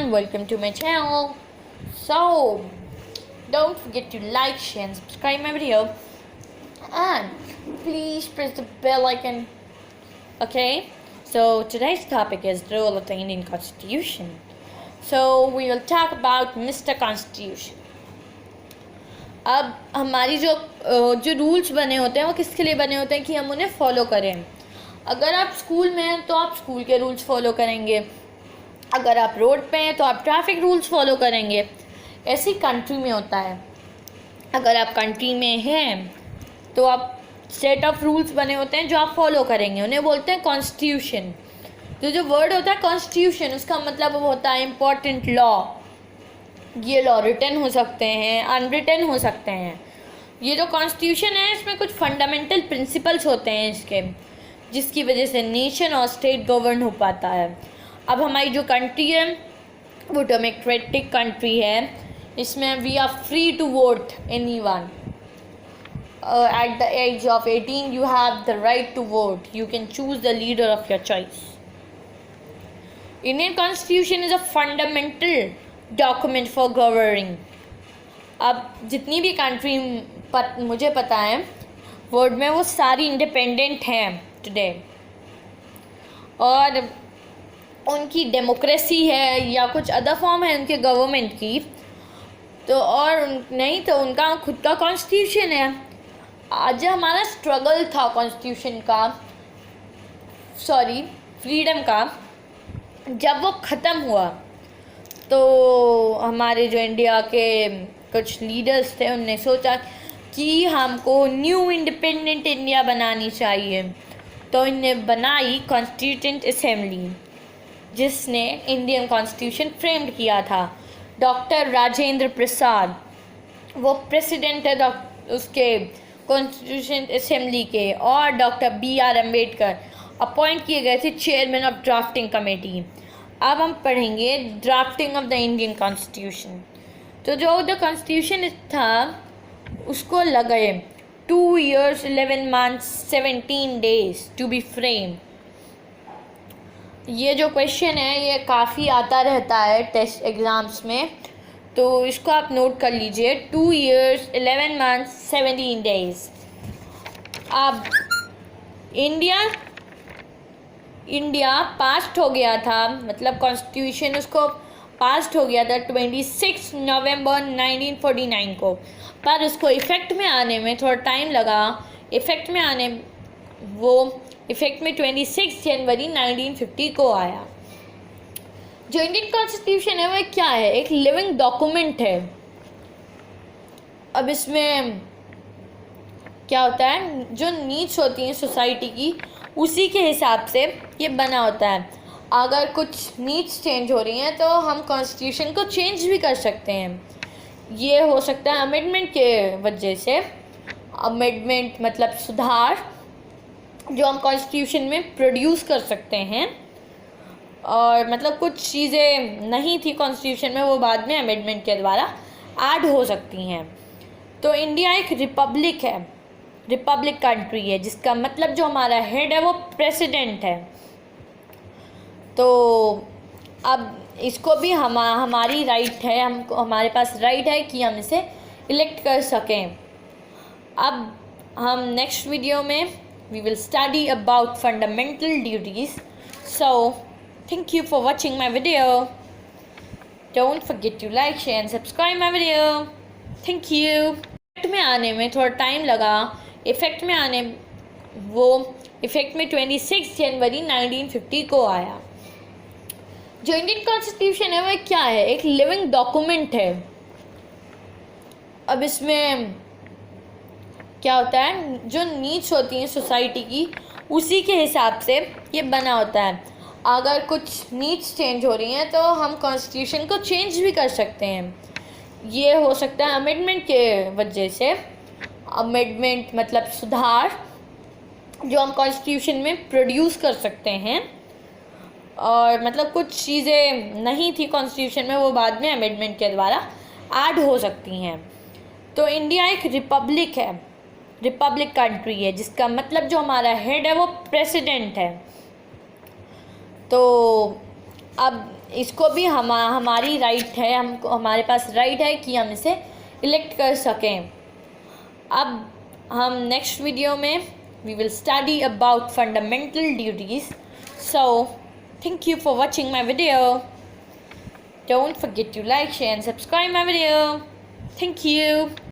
everyone, welcome to my channel. So don't forget to like, share and subscribe my video, and please press the bell icon. Okay, so today's topic is the role of the Indian Constitution. So we will talk about Mr. Constitution. अब हमारी जो rules बने होते हैं वो किसके लिए बने होते हैं कि हम उन्हें फॉलो करें. अगर आप स्कूल में हैं तो आप स्कूल के रूल्स फॉलो करेंगे, अगर आप रोड पे हैं तो आप ट्रैफिक रूल्स फॉलो करेंगे. ऐसी कंट्री में होता है. अगर आप कंट्री में हैं तो आप सेट ऑफ रूल्स बने होते हैं जो आप फॉलो करेंगे, उन्हें बोलते हैं कॉन्स्टिट्यूशन. जो वर्ड होता है कॉन्स्टिट्यूशन, उसका मतलब वो होता है इम्पोर्टेंट लॉ. ये लॉ रिटन हो सकते हैं, अनरिटन हो सकते हैं. ये जो कॉन्स्टिट्यूशन है इसमें कुछ फंडामेंटल प्रिंसिपल्स होते हैं इसके, जिसकी वजह से नेशन और स्टेट गवर्न हो पाता है. अब हमारी जो कंट्री है वो डेमोक्रेटिक कंट्री है. इसमें we are free to vote anyone. At the age of 18 you have the right to vote. You can choose the leader of your choice. Indian constitution is a fundamental document for governing. अब जितनी भी country मुझे पता है world में, वो सारी independent हैं टुडे, और उनकी डेमोक्रेसी है या कुछ अदर फॉर्म है उनके गवर्नमेंट की, तो और नहीं तो उनका खुद का कॉन्स्टिट्यूशन है. आज हमारा स्ट्रगल था कॉन्स्टिट्यूशन का, फ्रीडम का, जब वो ख़त्म हुआ तो हमारे जो इंडिया के कुछ लीडर्स थे उनने सोचा कि हमको न्यू इंडिपेंडेंट इंडिया बनानी चाहिए. तो इन्हें बनाई कॉन्स्टिट्यूएंट असेंबली, जिसने इंडियन कॉन्स्टिट्यूशन फ्रेम्ड किया था. डॉक्टर राजेंद्र प्रसाद वो प्रेसिडेंट है उसके कॉन्स्टिट्यूशन असेंबली के, और डॉक्टर BR अम्बेडकर अपॉइंट किए गए थे चेयरमैन ऑफ ड्राफ्टिंग कमेटी. अब हम पढ़ेंगे drafting of the Indian constitution. तो जो द कॉन्स्टिट्यूशन था उसको लगे 2 years 11 months 17 days to be frame. ये जो क्वेश्चन है ये काफ़ी आता रहता है टेस्ट एग्ज़ाम्स में, तो इसको आप नोट कर लीजिए. 2 years 11 months 17 days. अब इंडिया पास्ट हो गया था, मतलब कॉन्स्टिट्यूशन उसको पास्ट हो गया था 26 नवंबर 1949 को, पर उसको इफ़ेक्ट में आने में थोड़ा टाइम लगा. इफ़ेक्ट में 26 जनवरी 1950 को आया. जो इंडियन कॉन्स्टिट्यूशन है वह क्या है? एक लिविंग डॉक्यूमेंट है. अब इसमें क्या होता है, जो नीड्स होती हैं सोसाइटी की उसी के हिसाब से ये बना होता है. अगर कुछ नीड्स चेंज हो रही हैं तो हम कॉन्स्टिट्यूशन को चेंज भी कर सकते हैं. ये हो सकता है अमेंडमेंट के वजह से. अमेंडमेंट मतलब सुधार, जो हम कॉन्स्टिट्यूशन में प्रोड्यूस कर सकते हैं. और मतलब कुछ चीज़ें नहीं थी कॉन्स्टिट्यूशन में, वो बाद में अमेंडमेंट के द्वारा ऐड हो सकती हैं. तो इंडिया एक रिपब्लिक है, रिपब्लिक कंट्री है, जिसका मतलब जो हमारा हेड है वो प्रेसिडेंट है. तो अब इसको भी हमारी राइट है, हमारे पास राइट है कि हम इसे इलेक्ट कर सकें. अब हम नेक्स्ट वीडियो में we will study about fundamental duties. So thank you for watching my video. Don't forget to like, share and subscribe my video. Thank you. Effect में आने में थोड़ा टाइम लगा. इफ़ेक्ट में 26 जनवरी 1950 को आया. जो इंडियन कॉन्स्टिट्यूशन है वह क्या है? एक लिविंग डॉक्यूमेंट है. अब इसमें क्या होता है, जो नीड्स होती हैं सोसाइटी की उसी के हिसाब से ये बना होता है. अगर कुछ नीड्स चेंज हो रही हैं तो हम कॉन्स्टिट्यूशन को चेंज भी कर सकते हैं. ये हो सकता है अमेंडमेंट के वजह से. अमेंडमेंट मतलब सुधार, जो हम कॉन्स्टिट्यूशन में प्रोड्यूस कर सकते हैं. और मतलब कुछ चीज़ें नहीं थी कॉन्स्टिट्यूशन में, वो बाद में अमेंडमेंट के द्वारा ऐड हो सकती हैं. तो इंडिया एक रिपब्लिक है, रिपब्लिक कंट्री है, जिसका मतलब जो हमारा हेड है वो प्रेसिडेंट है. तो अब इसको भी हमारी राइट है, हमको हमारे पास राइट है कि हम इसे इलेक्ट कर सकें। अब हम नेक्स्ट वीडियो में we will study about fundamental duties. So thank you for watching my video. Don't forget to like, share and subscribe my video. Thank you.